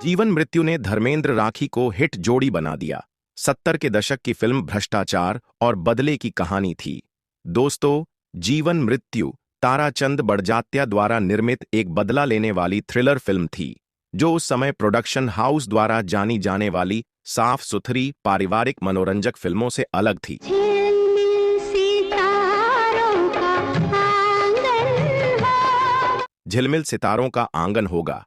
जीवन मृत्यु ने धर्मेंद्र राखी को हिट जोड़ी बना दिया। 70 के दशक की फिल्म भ्रष्टाचार और बदले की कहानी थी। दोस्तों, जीवन मृत्यु ताराचंद बड़जात्या द्वारा निर्मित एक बदला लेने वाली थ्रिलर फिल्म थी, जो उस समय प्रोडक्शन हाउस द्वारा जानी जाने वाली साफ सुथरी पारिवारिक मनोरंजक फिल्मों से अलग थी। झिलमिल सितारों का आंगन होगा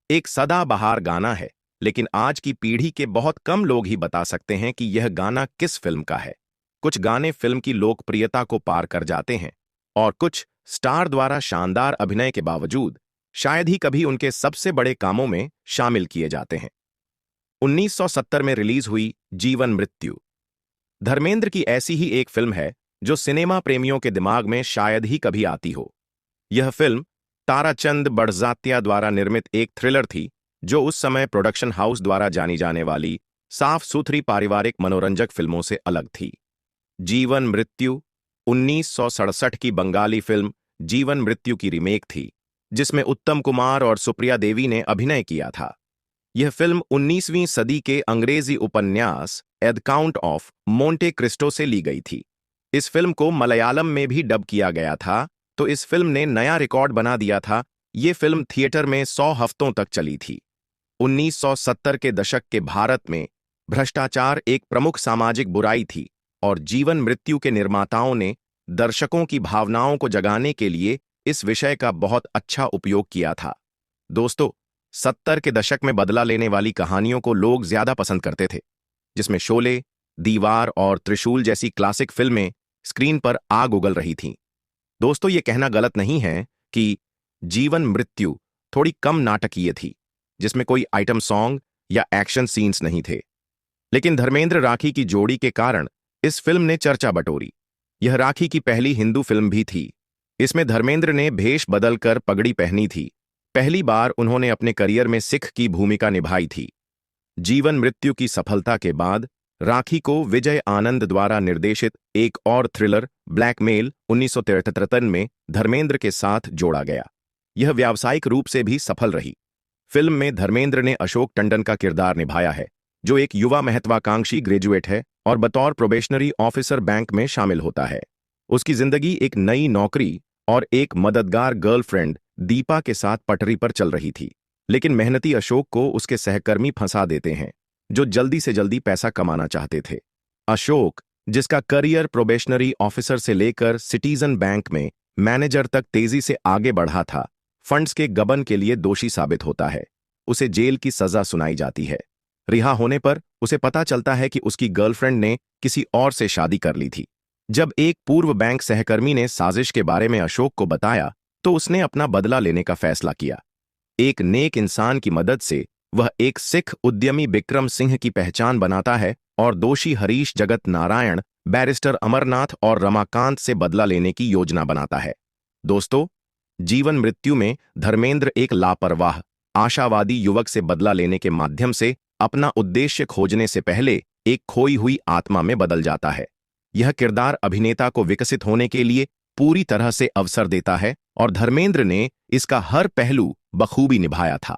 एक सदाबहार गाना है, लेकिन आज की पीढ़ी के बहुत कम लोग ही बता सकते हैं कि यह गाना किस फिल्म का है। कुछ गाने फिल्म की लोकप्रियता को पार कर जाते हैं और कुछ स्टार द्वारा शानदार अभिनय के बावजूद शायद ही कभी उनके सबसे बड़े कामों में शामिल किए जाते हैं। 1970 में रिलीज हुई जीवन मृत्यु धर्मेंद्र की ऐसी ही एक फिल्म है जो सिनेमा प्रेमियों के दिमाग में शायद ही कभी आती हो। यह फिल्म ताराचंद बड़जात्या द्वारा निर्मित एक थ्रिलर थी, जो उस समय प्रोडक्शन हाउस द्वारा जानी जाने वाली साफ सुथरी पारिवारिक मनोरंजक फिल्मों से अलग थी। जीवन मृत्यु 1967 की बंगाली फिल्म जीवन मृत्यु की रीमेक थी, जिसमें उत्तम कुमार और सुप्रिया देवी ने अभिनय किया था। यह फिल्म 19वीं सदी के अंग्रेजी उपन्यास the count of Monte Cristo से ली गई थी। इस फिल्म को मलयालम में भी डब किया गया था, तो इस फिल्म ने नया रिकॉर्ड बना दिया था। ये फिल्म थिएटर में 100 हफ्तों तक चली थी। 1970 के दशक के भारत में भ्रष्टाचार एक प्रमुख सामाजिक बुराई थी और जीवन मृत्यु के निर्माताओं ने दर्शकों की भावनाओं को जगाने के लिए इस विषय का बहुत अच्छा उपयोग किया था। दोस्तों, 70 के दशक में बदला लेने वाली कहानियों को लोग ज्यादा पसंद करते थे, जिसमें शोले, दीवार और त्रिशूल जैसी क्लासिक फिल्में स्क्रीन पर आग उगल रही थीं। दोस्तों, ये कहना गलत नहीं है कि जीवन मृत्यु थोड़ी कम नाटकीय थी, जिसमें कोई आइटम सॉन्ग या एक्शन सीन्स नहीं थे, लेकिन धर्मेंद्र राखी की जोड़ी के कारण इस फिल्म ने चर्चा बटोरी। यह राखी की पहली हिंदू फिल्म भी थी। इसमें धर्मेंद्र ने भेष बदलकर पगड़ी पहनी थी। पहली बार उन्होंने अपने करियर में सिख की भूमिका निभाई थी। जीवन मृत्यु की सफलता के बाद राखी को विजय आनंद द्वारा निर्देशित एक और थ्रिलर ब्लैकमेल 1973 में धर्मेंद्र के साथ जोड़ा गया। यह व्यावसायिक रूप से भी सफल रही। फिल्म में धर्मेंद्र ने अशोक टंडन का किरदार निभाया है, जो एक युवा महत्वाकांक्षी ग्रेजुएट है और बतौर प्रोबेशनरी ऑफिसर बैंक में शामिल होता है। उसकी जिंदगी एक नई नौकरी और एक मददगार गर्लफ्रेंड दीपा के साथ पटरी पर चल रही थी, लेकिन मेहनती अशोक को उसके सहकर्मी फंसा देते हैं, जो जल्दी से जल्दी पैसा कमाना चाहते थे। अशोक, जिसका करियर प्रोबेशनरी ऑफिसर से लेकर सिटीजन बैंक में मैनेजर तक तेजी से आगे बढ़ा था, फंड्स के गबन के लिए दोषी साबित होता है। उसे जेल की सजा सुनाई जाती है। रिहा होने पर उसे पता चलता है कि उसकी गर्लफ्रेंड ने किसी और से शादी कर ली थी। जब एक पूर्व बैंक सहकर्मी ने साजिश के बारे में अशोक को बताया, तो उसने अपना बदला लेने का फैसला किया। एक नेक इंसान की मदद से वह एक सिख उद्यमी बिक्रम सिंह की पहचान बनाता है और दोषी हरीश जगत नारायण, बैरिस्टर अमरनाथ और रमाकांत से बदला लेने की योजना बनाता है। दोस्तों, जीवन मृत्यु में धर्मेंद्र एक लापरवाह, आशावादी युवक से बदला लेने के माध्यम से अपना उद्देश्य खोजने से पहले एक खोई हुई आत्मा में बदल जाता है। यह किरदार अभिनेता को विकसित होने के लिए पूरी तरह से अवसर देता है और धर्मेंद्र ने इसका हर पहलू बखूबी निभाया था।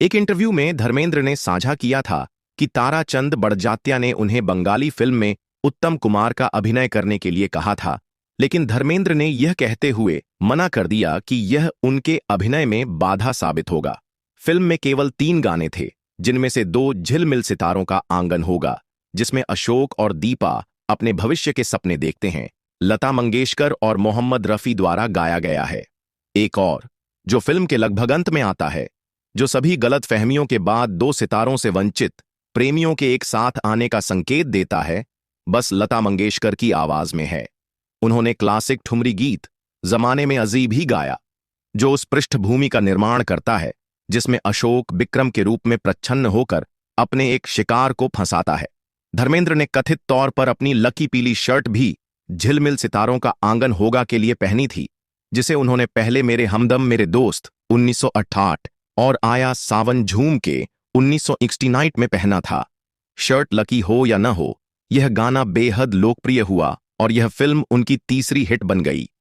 एक इंटरव्यू में धर्मेंद्र ने साझा किया था कि ताराचंद बड़जात्या ने उन्हें बंगाली फिल्म में उत्तम कुमार का अभिनय करने के लिए कहा था, लेकिन धर्मेंद्र ने यह कहते हुए मना कर दिया कि यह उनके अभिनय में बाधा साबित होगा। फिल्म में केवल 3 गाने थे, जिनमें से 2 झिलमिल सितारों का आंगन होगा, जिसमें अशोक और दीपा अपने भविष्य के सपने देखते हैं। लता मंगेशकर और मोहम्मद रफी द्वारा गाया गया है। एक और, जो फिल्म के लगभग अंत में आता है, जो सभी गलत फहमियों के बाद 2 सितारों से वंचित प्रेमियों के एक साथ आने का संकेत देता है, बस लता मंगेशकर की आवाज में है। उन्होंने क्लासिक ठुमरी गीत जमाने में अजीब ही गाया, जो उस पृष्ठभूमि का निर्माण करता है जिसमें अशोक बिक्रम के रूप में प्रच्छन्न होकर अपने एक शिकार को फंसाता है। धर्मेंद्र ने कथित तौर पर अपनी लकी पीली शर्ट भी झिलमिल सितारों का आंगन होगा के लिए पहनी थी, जिसे उन्होंने पहले मेरे हमदम मेरे दोस्त 1968 और आया सावन झूम के 1969 में पहना था। शर्ट लकी हो या न हो, यह गाना बेहद लोकप्रिय हुआ और यह फिल्म उनकी तीसरी हिट बन गई।